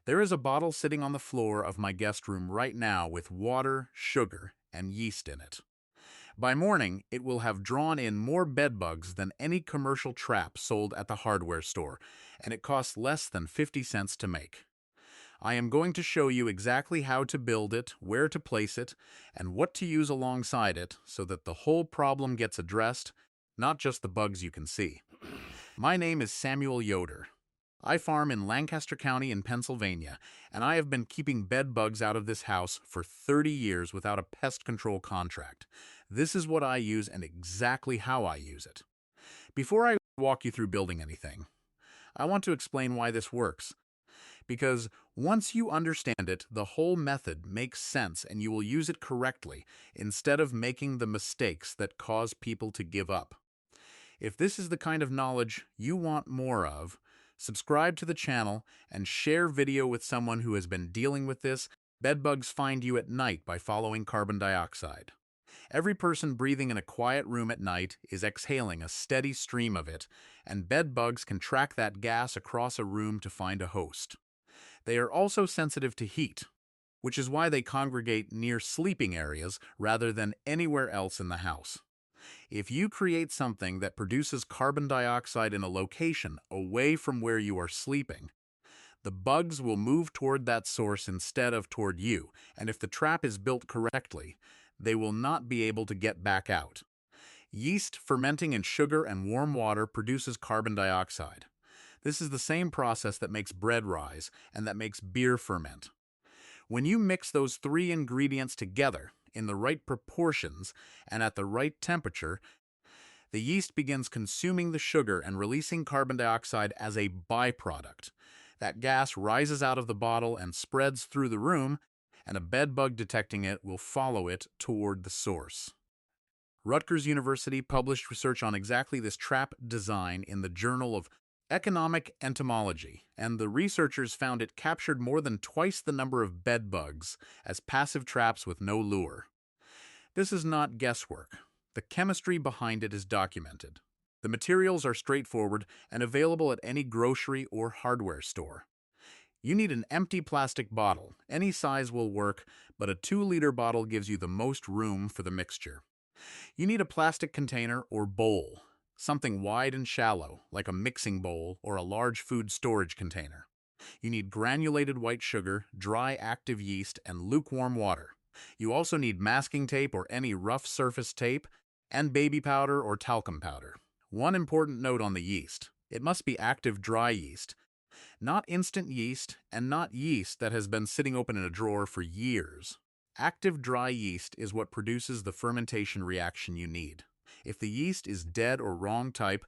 There is a bottle sitting on the floor of my guest room right now with water, sugar, and yeast in it. By morning, it will have drawn in more bedbugs than any commercial trap sold at the hardware store, and it costs less than 50 cents to make. I am going to show you exactly how to build it, where to place it, and what to use alongside it so that the whole problem gets addressed, not just the bugs you can see. My name is Samuel Yoder. I farm in Lancaster County in Pennsylvania, and I have been keeping bed bugs out of this house for 30 years without a pest control contract. This is what I use and exactly how I use it. Before I walk you through building anything, I want to explain why this works. Because once you understand it, the whole method makes sense and you will use it correctly instead of making the mistakes that cause people to give up. If this is the kind of knowledge you want more of, subscribe to the channel and share video with someone who has been dealing with this. Bedbugs find you at night by following carbon dioxide. Every person breathing in a quiet room at night is exhaling a steady stream of it, and bedbugs can track that gas across a room to find a host. They are also sensitive to heat, which is why they congregate near sleeping areas rather than anywhere else in the house. If you create something that produces carbon dioxide in a location away from where you are sleeping, the bugs will move toward that source instead of toward you, and if the trap is built correctly, they will not be able to get back out. Yeast fermenting in sugar and warm water produces carbon dioxide. This is the same process that makes bread rise and that makes beer ferment. When you mix those three ingredients together in the right proportions and at the right temperature, the yeast begins consuming the sugar and releasing carbon dioxide as a byproduct. That gas rises out of the bottle and spreads through the room, and a bedbug detecting it will follow it toward the source. Rutgers University published research on exactly this trap design in the Journal of Economic Entomology, and the researchers found it captured more than twice the number of bedbugs as passive traps with no lure. This is not guesswork. The chemistry behind it is documented. The materials are straightforward and available at any grocery or hardware store. You need an empty plastic bottle. Any size will work, but a 2-liter bottle gives you the most room for the mixture. You need a plastic container or bowl, something wide and shallow, like a mixing bowl or a large food storage container. You need granulated white sugar, dry active yeast, and lukewarm water. You also need masking tape or any rough surface tape, and baby powder or talcum powder. One important note on the yeast: it must be active dry yeast, not instant yeast, and not yeast that has been sitting open in a drawer for years. Active dry yeast is what produces the fermentation reaction you need. If the yeast is dead or wrong type,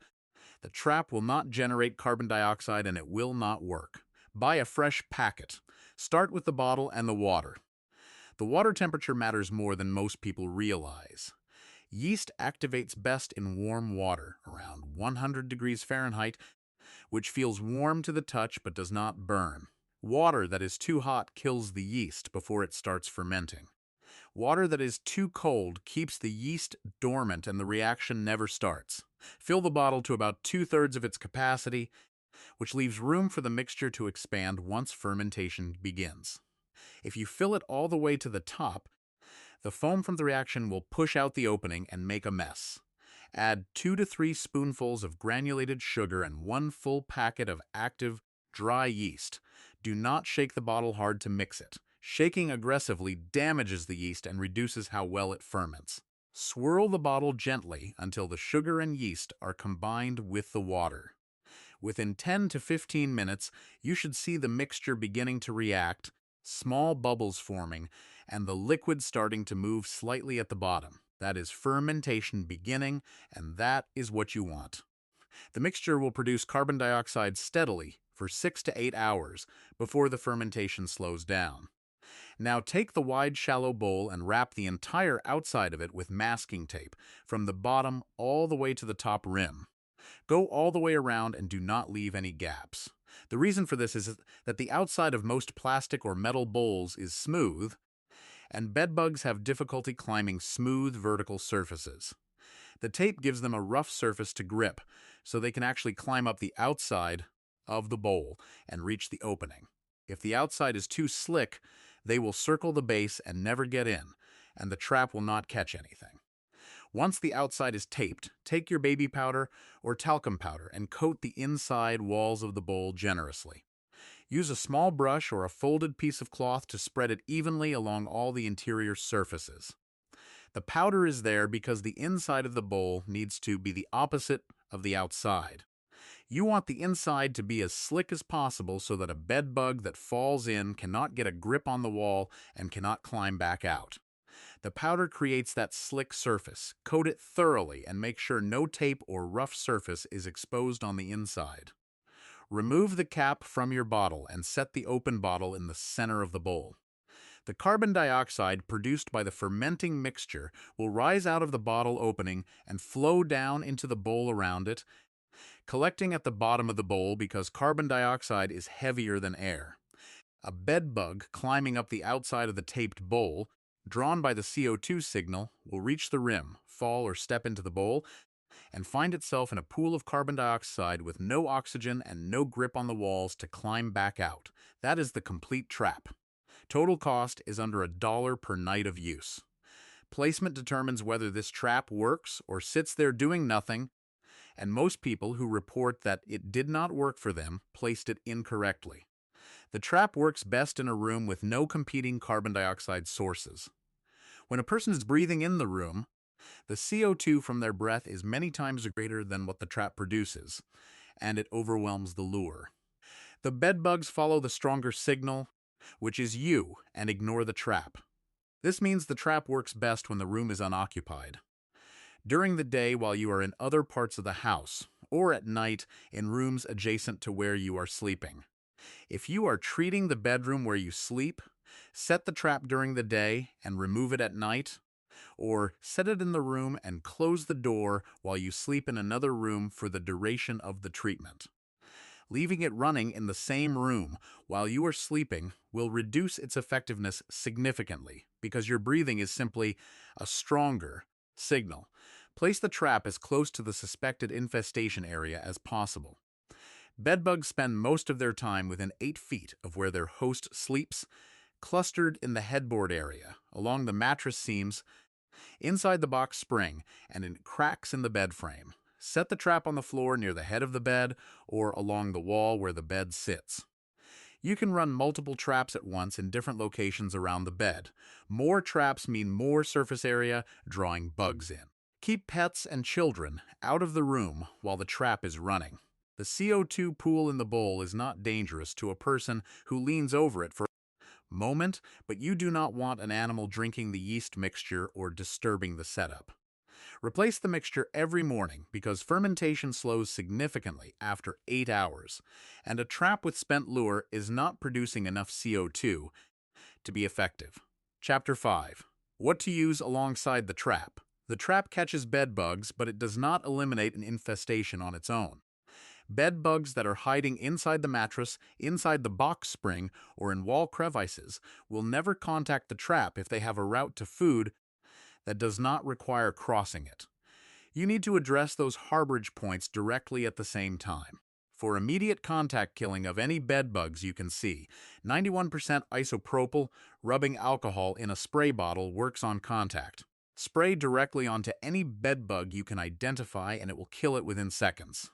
the trap will not generate carbon dioxide and it will not work. Buy a fresh packet. Start with the bottle and the water. The water temperature matters more than most people realize. Yeast activates best in warm water, around 100 degrees Fahrenheit, which feels warm to the touch but does not burn. Water that is too hot kills the yeast before it starts fermenting. Water that is too cold keeps the yeast dormant and the reaction never starts. Fill the bottle to about 2/3 of its capacity, which leaves room for the mixture to expand once fermentation begins. If you fill it all the way to the top, the foam from the reaction will push out the opening and make a mess. Add 2 to 3 spoonfuls of granulated sugar and 1 full packet of active, dry yeast. Do not shake the bottle hard to mix it. Shaking aggressively damages the yeast and reduces how well it ferments. Swirl the bottle gently until the sugar and yeast are combined with the water. Within 10 to 15 minutes, you should see the mixture beginning to react, small bubbles forming, and the liquid starting to move slightly at the bottom. That is fermentation beginning, and that is what you want. The mixture will produce carbon dioxide steadily for 6 to 8 hours before the fermentation slows down. Now take the wide, shallow bowl and wrap the entire outside of it with masking tape, from the bottom all the way to the top rim. Go all the way around and do not leave any gaps. The reason for this is that the outside of most plastic or metal bowls is smooth, and bedbugs have difficulty climbing smooth vertical surfaces. The tape gives them a rough surface to grip, so they can actually climb up the outside of the bowl and reach the opening. If the outside is too slick, they will circle the base and never get in, and the trap will not catch anything. Once the outside is taped, take your baby powder or talcum powder and coat the inside walls of the bowl generously. Use a small brush or a folded piece of cloth to spread it evenly along all the interior surfaces. The powder is there because the inside of the bowl needs to be the opposite of the outside. You want the inside to be as slick as possible so that a bed bug that falls in cannot get a grip on the wall and cannot climb back out. The powder creates that slick surface. Coat it thoroughly and make sure no tape or rough surface is exposed on the inside. Remove the cap from your bottle and set the open bottle in the center of the bowl. The carbon dioxide produced by the fermenting mixture will rise out of the bottle opening and flow down into the bowl around it, collecting at the bottom of the bowl because carbon dioxide is heavier than air. A bed bug climbing up the outside of the taped bowl, drawn by the CO2 signal, will reach the rim, fall or step into the bowl, and find itself in a pool of carbon dioxide with no oxygen and no grip on the walls to climb back out. That is the complete trap. Total cost is under $1 per night of use. Placement determines whether this trap works or sits there doing nothing, and most people who report that it did not work for them placed it incorrectly. The trap works best in a room with no competing carbon dioxide sources. When a person is breathing in the room, the CO2 from their breath is many times greater than what the trap produces, and it overwhelms the lure. The bed bugs follow the stronger signal, which is you, and ignore the trap. This means the trap works best when the room is unoccupied. During the day while you are in other parts of the house, or at night in rooms adjacent to where you are sleeping. If you are treating the bedroom where you sleep, set the trap during the day and remove it at night, or set it in the room and close the door while you sleep in another room for the duration of the treatment. Leaving it running in the same room while you are sleeping will reduce its effectiveness significantly because your breathing is simply a stronger signal. Place the trap as close to the suspected infestation area as possible. Bedbugs spend most of their time within 8 feet of where their host sleeps, clustered in the headboard area, along the mattress seams, inside the box spring, and in cracks in the bed frame. Set the trap on the floor near the head of the bed or along the wall where the bed sits. You can run multiple traps at once in different locations around the bed. More traps mean more surface area, drawing bugs in. Keep pets and children out of the room while the trap is running. The CO2 pool in the bowl is not dangerous to a person who leans over it for a moment, but you do not want an animal drinking the yeast mixture or disturbing the setup. Replace the mixture every morning because fermentation slows significantly after 8 hours, and a trap with spent lure is not producing enough CO2 to be effective. Chapter 5. What to use alongside the trap. The trap catches bed bugs, but it does not eliminate an infestation on its own. Bed bugs that are hiding inside the mattress, inside the box spring, or in wall crevices will never contact the trap if they have a route to food that does not require crossing it. You need to address those harborage points directly at the same time. For immediate contact killing of any bed bugs you can see, 91% isopropyl rubbing alcohol in a spray bottle works on contact. Spray directly onto any bed bug you can identify and it will kill it within seconds.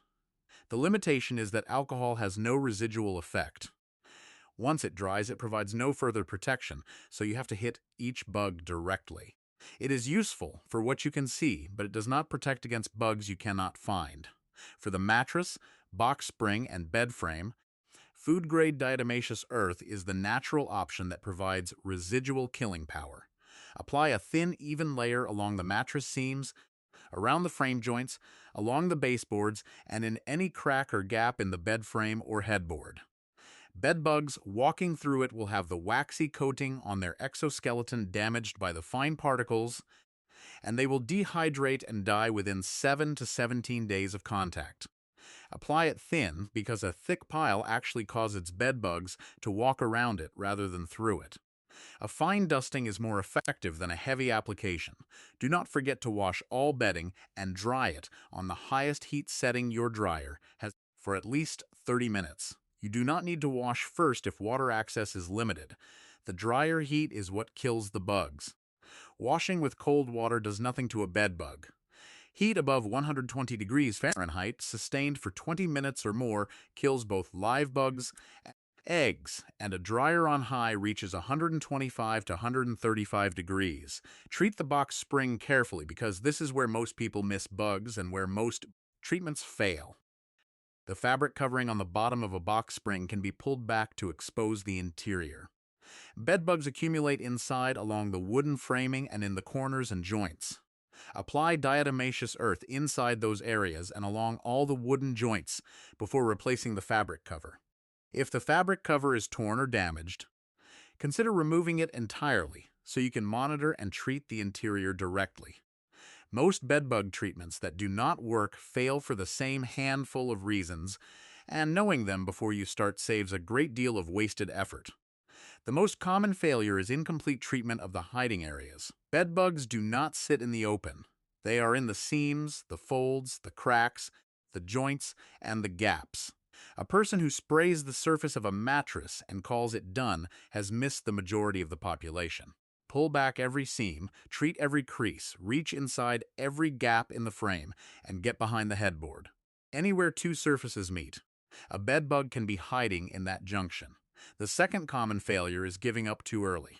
The limitation is that alcohol has no residual effect. Once it dries, it provides no further protection, so you have to hit each bug directly. It is useful for what you can see, but it does not protect against bugs you cannot find. For the mattress, box spring, and bed frame, food-grade diatomaceous earth is the natural option that provides residual killing power. Apply a thin, even layer along the mattress seams, around the frame joints, along the baseboards, and in any crack or gap in the bed frame or headboard. Bed bugs walking through it will have the waxy coating on their exoskeleton damaged by the fine particles, and they will dehydrate and die within 7 to 17 days of contact. Apply it thin because a thick pile actually causes bed bugs to walk around it rather than through it. A fine dusting is more effective than a heavy application. Do not forget to wash all bedding and dry it on the highest heat setting your dryer has for at least 30 minutes. You do not need to wash first if water access is limited. The drier heat is what kills the bugs. Washing with cold water does nothing to a bed bug. Heat above 120 degrees Fahrenheit, sustained for 20 minutes or more, kills both live bugs and eggs, and a dryer on high reaches 125 to 135 degrees. Treat the box spring carefully because this is where most people miss bugs and where most treatments fail. The fabric covering on the bottom of a box spring can be pulled back to expose the interior. Bedbugs accumulate inside along the wooden framing and in the corners and joints. Apply diatomaceous earth inside those areas and along all the wooden joints before replacing the fabric cover. If the fabric cover is torn or damaged, consider removing it entirely so you can monitor and treat the interior directly. Most bedbug treatments that do not work fail for the same handful of reasons, and knowing them before you start saves a great deal of wasted effort. The most common failure is incomplete treatment of the hiding areas. Bedbugs do not sit in the open. They are in the seams, the folds, the cracks, the joints, and the gaps. A person who sprays the surface of a mattress and calls it done has missed the majority of the population. Pull back every seam, treat every crease, reach inside every gap in the frame, and get behind the headboard. Anywhere two surfaces meet, a bedbug can be hiding in that junction. The second common failure is giving up too early.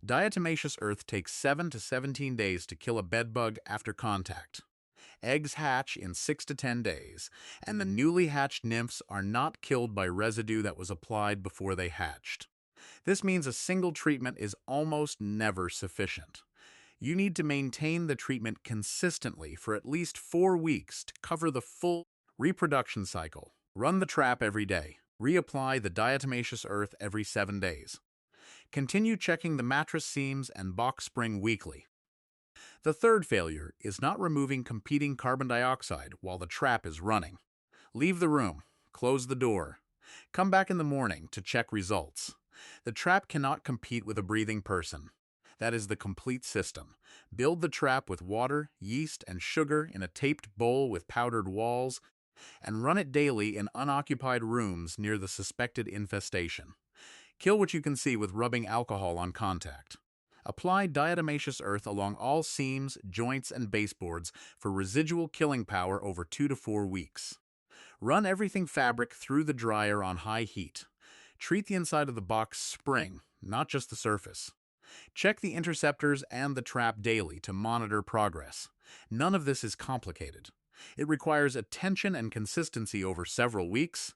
Diatomaceous earth takes 7 to 17 days to kill a bedbug after contact. Eggs hatch in 6 to 10 days, and the newly hatched nymphs are not killed by residue that was applied before they hatched. This means a single treatment is almost never sufficient. You need to maintain the treatment consistently for at least 4 weeks to cover the full reproduction cycle. Run the trap every day. Reapply the diatomaceous earth every 7 days. Continue checking the mattress seams and box spring weekly. The third failure is not removing competing carbon dioxide while the trap is running. Leave the room. Close the door. Come back in the morning to check results. The trap cannot compete with a breathing person. That is the complete system. Build the trap with water, yeast, and sugar in a taped bowl with powdered walls, and run it daily in unoccupied rooms near the suspected infestation. Kill what you can see with rubbing alcohol on contact. Apply diatomaceous earth along all seams, joints, and baseboards for residual killing power over 2 to 4 weeks. Run everything fabric through the dryer on high heat. Treat the inside of the box spring, not just the surface. Check the interceptors and the trap daily to monitor progress. None of this is complicated. It requires attention and consistency over several weeks,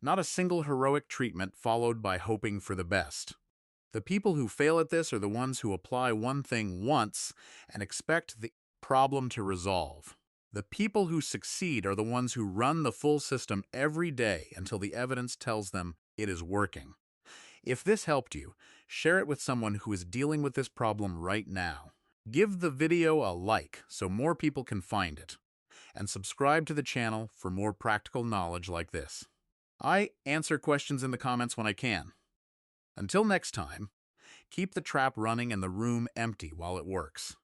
not a single heroic treatment followed by hoping for the best. The people who fail at this are the ones who apply one thing once and expect the problem to resolve. The people who succeed are the ones who run the full system every day until the evidence tells them it is working. If this helped you, share it with someone who is dealing with this problem right now. Give the video a like so more people can find it, and subscribe to the channel for more practical knowledge like this. I answer questions in the comments when I can. Until next time, keep the trap running and the room empty while it works.